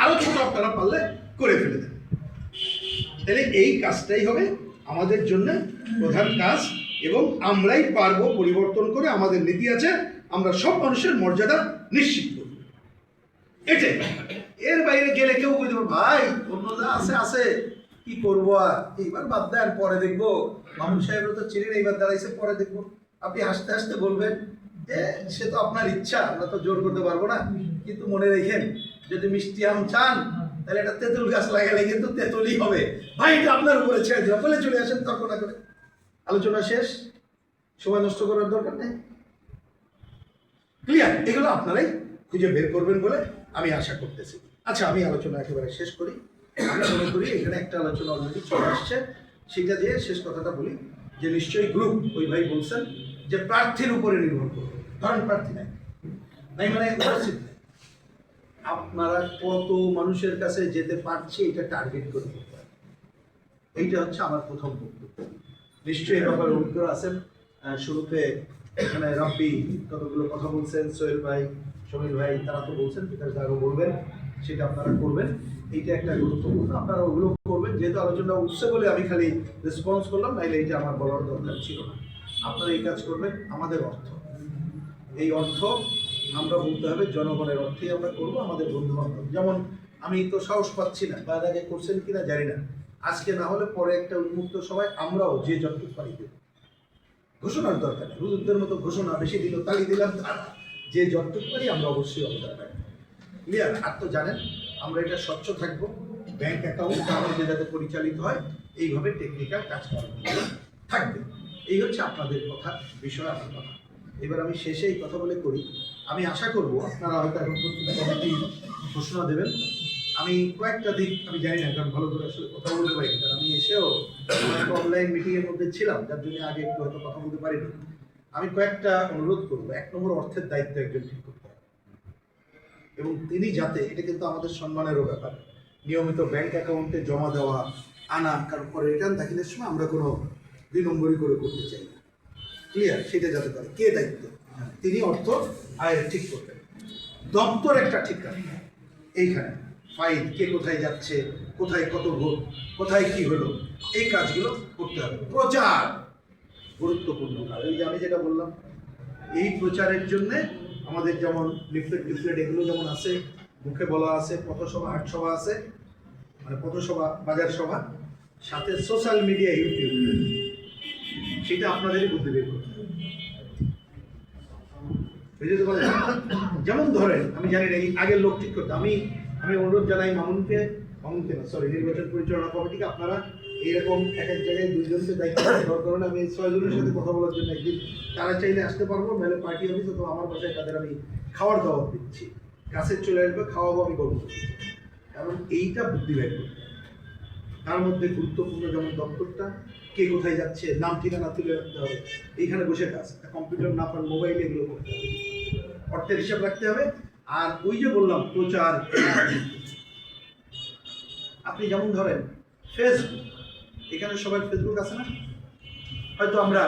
আরো ছোট আপনারা পারলে করে ফেলে দেন। তাহলে এই কাজটাই হবে আমাদের জন্য প্রধান কাজ, এবং আমরাই পারবো পরিবর্তন করে। আমাদের নীতি আছে, আমরা সব মানুষের মর্যাদা নিশ্চিত করব, এটাই। এর বাইরে গেলে কেউ বলতে পারবে ভাই অন্য যা আছে আছে, কি করবো আর, এইবার বাদ দেন পরে দেখবো, মামুন সাহেবরা তো চিনেন, এইবার দাঁড়াইছে পরে দেখবো। আপনি হাসতে হাসতে বলবেন যে সে তো আপনার ইচ্ছা, আমরা তো জোর করতে পারবো না। কিন্তু মনে রেখেন, যদি মিষ্টি আম চান তাহলে একটা তেঁতুল গাছ লাগালে কিন্তু তেঁতুলই হবে। ভাই এটা আপনার উপরে ছেড়ে দিলাম বলে চলে আসেন, তর্ক না করে। আলোচনা শেষ, সময় নষ্ট করার দরকার নেই। ক্লিয়ার? এগুলো আপনারাই খুঁজে বের করবেন বলে আমি আশা করতেছি। আচ্ছা, আমি আলোচনা একেবারে শেষ করি। আমি মনে করি এখানে একটা আলোচনা অলরেডি চলে আসছে, সেটা দিয়ে শেষ কথাটা বলি যে নিশ্চয়ই গ্রুপ ওই ভাই বলছেন যে প্রার্থীর উপরে নির্ভর করবে। ধরেন প্রার্থী নাই, নাই মানে উপস্থিত নেই, আপনারা কত মানুষের কাছে যেতে পারছে এটা টার্গেট করে করতে হবে। এইটা হচ্ছে আমার প্রথম বক্তব্য। নিশ্চয়ই এই ব্যাপারে অভিজ্ঞ আছেন। শুরুতে এখানে রাব্বি কতগুলো কথা বলছেন, সোহেল ভাই, সমীর ভাই, তারা তো বলছেন, আরও বলবেন, সেটা আপনারা করবেন। এইটা একটা গুরুত্বপূর্ণ, আপনারা ওগুলো করবেন। যেহেতু আলোচনা উঠছে বলে আমি খালি রেসপন্স করলাম, নাইলে এইটা আমার বলার দরকার ছিল না। আপনারা এই কাজ করবেন। আমাদের অর্থ, এই অর্থ আমরা বলতে হবে জনগণের অর্থেই আমরা করবো। আমাদের বন্ধু বান্ধব, যেমন আমি তো সাহস পাচ্ছি না, বা আগে করছেন কিনা জানি না, আজকে না হলে পরে একটা উন্মুক্ত সভায় আমরাও যে যতটুকু পারি দেব। ঘোষণার দরকার নেই, হুজুরদের মতো ঘোষণা বেশি দিল তালি দিলাম, যে যতটুকু পারি আমরা অবশ্যই অবদান রাখবো। ক্লিয়ার? আর তো জানেন আমরা এটা স্বচ্ছ থাকবো, ব্যাংক অ্যাকাউন্ট আমাদের যাতে পরিচালিত হয় এইভাবে টেকনিক্যাল কাজকর্ম থাকবে। এই হচ্ছে আপনাদের কথা, বিষয় আমার কথা। এবার আমি শেষে এই কথা বলে করি, আমি আশা করব আপনারা হয়তো এখন কমিটি ঘোষণা দেবেন। আমি কয়েকটা দিক আমি জানি না, কারণ ভালো করে আসলে কথা বলতে পারি, কারণ আমি এসেও একটা অনলাইন মিটিংয়ের মধ্যে ছিলাম, যার জন্য আগে একটু হয়তো কথা বলতে পারিনি। আমি কয়েকটা অনুরোধ করবো। এক নম্বর, অর্থের দায়িত্ব একজন ঠিক করতে হবে, এবং তিনি যাতে, এটা কিন্তু আমাদের সম্মানেরও ব্যাপার, নিয়মিত ব্যাংক অ্যাকাউন্টে জমা দেওয়া আনা, কারণ পরে রিটার্ন দাখিলের সময় আমরা কোনো 2 নম্বরই করে করতে চাই না। ক্লিয়ার? সেটা যাতে পারে। কে দায়িত্ব? তিনি অর্থ আয়ের ঠিক করবেন। দপ্তর একটা ঠিক রাখবেন, এইখানে ফাইল কে কোথায় যাচ্ছে, কোথায় কত ভোট, কোথায় কি হলো, এই কাজগুলো করতে হবে। প্রচার গুরুত্বপূর্ণ কাজ। এই যে আমি যেটা বললাম, এই প্রচারের জন্যে আমাদের যেমন লিফলেট টিফলেট এগুলো যেমন আছে, মুখে বলা আছে, পথসভা হাট সভা আছে, মানে পথসভা বাজার সভা, সাথে সোশ্যাল মিডিয়া, ইউটিউব, সেটা আপনাদেরই বুদ্ধি বের করতে হবে। বুঝতে পারলেন? যেমন ধরেন, আমি জানি না, এই আগের লোক ঠিক করতে, আমি অনুরোধ জানাই মামুনকে না, সরি, নির্বাচন পরিচালনা কমিটিকে, আপনারা এইরকম এক এক জায়গায় 2 জনকে দায়িত্ব দরকার হলে, আমি 6 জনের সাথে কথা বলার জন্য একদিন, তারা চাইলে আসতে পারবো, নাহলে পার্টি অফিস অথবা আমার বাসায় তাদের আমি খাওয়ার দাওয়াত দিচ্ছি, কাছে চলে আসবে, খাওয়াবো, আমি বলবো। কারণ এইটা বুদ্ধি বের করতে, তার মধ্যে গুরুত্বপূর্ণ যেমন দপ্তরটা, কে কোথায় যাচ্ছে, নাম ঠিকানা তুলে রাখতে হবে, এইখানে বসে কাজ, কম্পিউটার না পান মোবাইলে এগুলো করতে হবে, অর্থের হিসাব রাখতে হবে। আর ওই যে বললাম প্রচার, আপনি যেমন ধরেন ফেসবুক, এখানে সবাই ফেসবুক আছে না? হয়তো আমরা,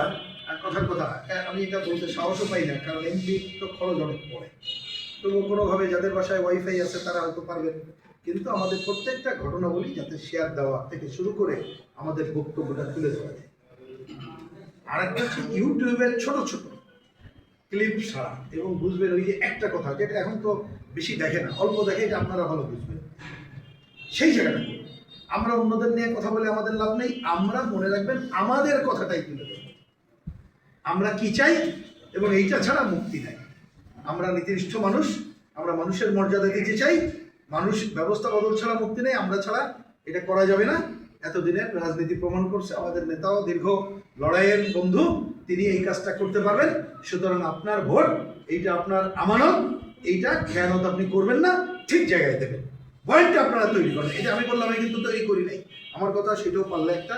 কথার কথা, আমি এটা বলতে সাহসও পাই না, কারণ এমবি তো খরচ অনেক পড়ে, তবুও কোনোভাবে যাদের বাসায় ওয়াইফাই আছে তারা হয়তো পারবেন। কিন্তু আমাদের প্রত্যেকটা ঘটনাবলী যাতে শেয়ার দেওয়া থেকে শুরু করে আমাদের বক্তব্যটা তুলে ধরা যায়। আর একটা হচ্ছে ইউটিউবের ছোট ছোট ক্লিপ ছাড়া, এবং বুঝবেন ওই যে একটা কথা যেটা এখন তো বেশি দেখে না, অল্প দেখে, এটা আপনারা ভালো বুঝবেন। সেই জায়গাটা আমরা অন্যদের নিয়ে কথা বলে আমাদের লাভ নেই, আমরা মনে রাখবেন আমাদের কথাটাই তুলে দেব, আমরা কি চাই, এবং এইটা ছাড়া মুক্তি নাই। আমরা নীতিনিষ্ঠ মানুষ, আমরা মানুষের মর্যাদা দিতে চাই, মানুষ ব্যবস্থা বদল ছাড়া মুক্তি নেই, আমরা ছাড়া এটা করা যাবে না। এতদিনের রাজনীতি প্রমাণ করছে, আমাদের নেতাও দীর্ঘ লড়াইয়ের বন্ধু, তিনি এই কাজটা করতে পারবেন। সুতরাং আপনার ভোট, এইটা আপনার আমানত, এইটা খেয়ানত আপনি করবেন না, ঠিক জায়গায় দেবেন, পয়েন্টটা আপনারা তৈরি করেন। এটা আমি বললাম, আমি কিন্তু তৈরি করি নাই, আমার কথা, সেটাও পারলে একটা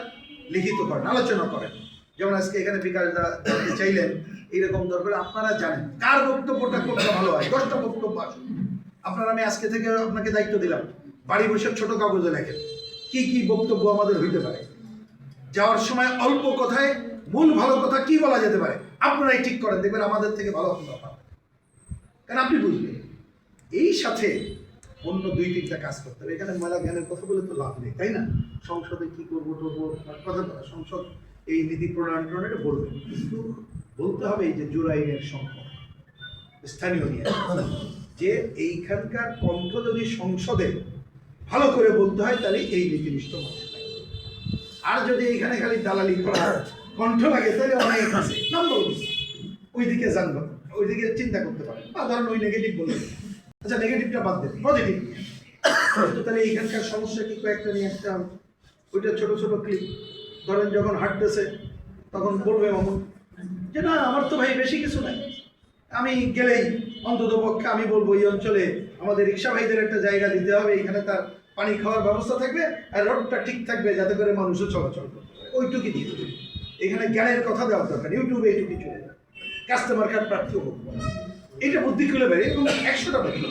লিখিত করেন, আলোচনা করেন। যেমন আজকে এখানে বিকাশ চাইলেন, এইরকম দরকার, আপনারা জানেন কার বক্তব্যটা করতে ভালো হয়, 10টা বক্তব্য আসুন আপনার। আমি আজকে থেকে আপনাকে দায়িত্ব দিলাম, বাড়ি বসে ছোট কাগজে লেখেন কি কি বক্তব্য আমাদের হইতে পারে, যাওয়ার সময় অল্প কথায় মূল ভালো কথা কি বলা যেতে পারে, আপনারাই ঠিক করেন, দেখবেন আমাদের থেকে ভালো আপনারা পাবেন, কারণ আপনি বুঝবেন। এই সাথে অন্য 2-3টা কাজ করতে হবে। এখানে মেলা জ্ঞানের কথা বলে তো লাভ নেই, তাই না? সংসদে কি করবো টরবো কথা বলা, সংসদ এই নীতি প্রণয়ন এটা বলবে, কিন্তু বলতে হবে এই যে জোর আইনের সংকট স্থানীয় নিয়ে, যে এইখানকার কণ্ঠ যদি সংসদে ভালো করে বলতে হয় তাহলে এই নীতিনিষ্ঠ মানুষ লাগবে। আর যদি এইখানে খালি দালালি করা কণ্ঠ লাগে তাহলে অনেক আছে, নাম বলবো ওইদিকে জানবো, ওইদিকে চিন্তা করতে পারে, বা ধরেন ওই নেগেটিভ বলবে। আচ্ছা নেগেটিভটা বাদ দেন, পজিটিভ তো তাহলে এইখানকার সমস্যা কি কয়েকটা নিয়ে আসতে হবে। ওইটা ছোট ছোট ক্লিপ, ধরেন যখন হাঁটতেছে তখন বলবে মামুন যে না আমার তো ভাই বেশি কিছু নাই, আমি গেলেই অন্তত পক্ষে আমি বলবো এই অঞ্চলে আমাদের রিক্সা ভাইদের একটা জায়গা দিতে হবে, এখানে তার পানি খাওয়ার ব্যবস্থা থাকবে আর রোডটা ঠিক থাকবে যাতে করে মানুষও চলাচল করতে পারে, ওইটুকুই দিয়ে দেবে। এখানে জ্ঞানের কথা দেওয়ার দরকার, ইউটিউবে এইটুকুই চলে যাবে, কাস্টমার কার্ড প্রার্থী হোক, এটা বুদ্ধি খুলে বেড়ে এবং 100টা বেরিয়ে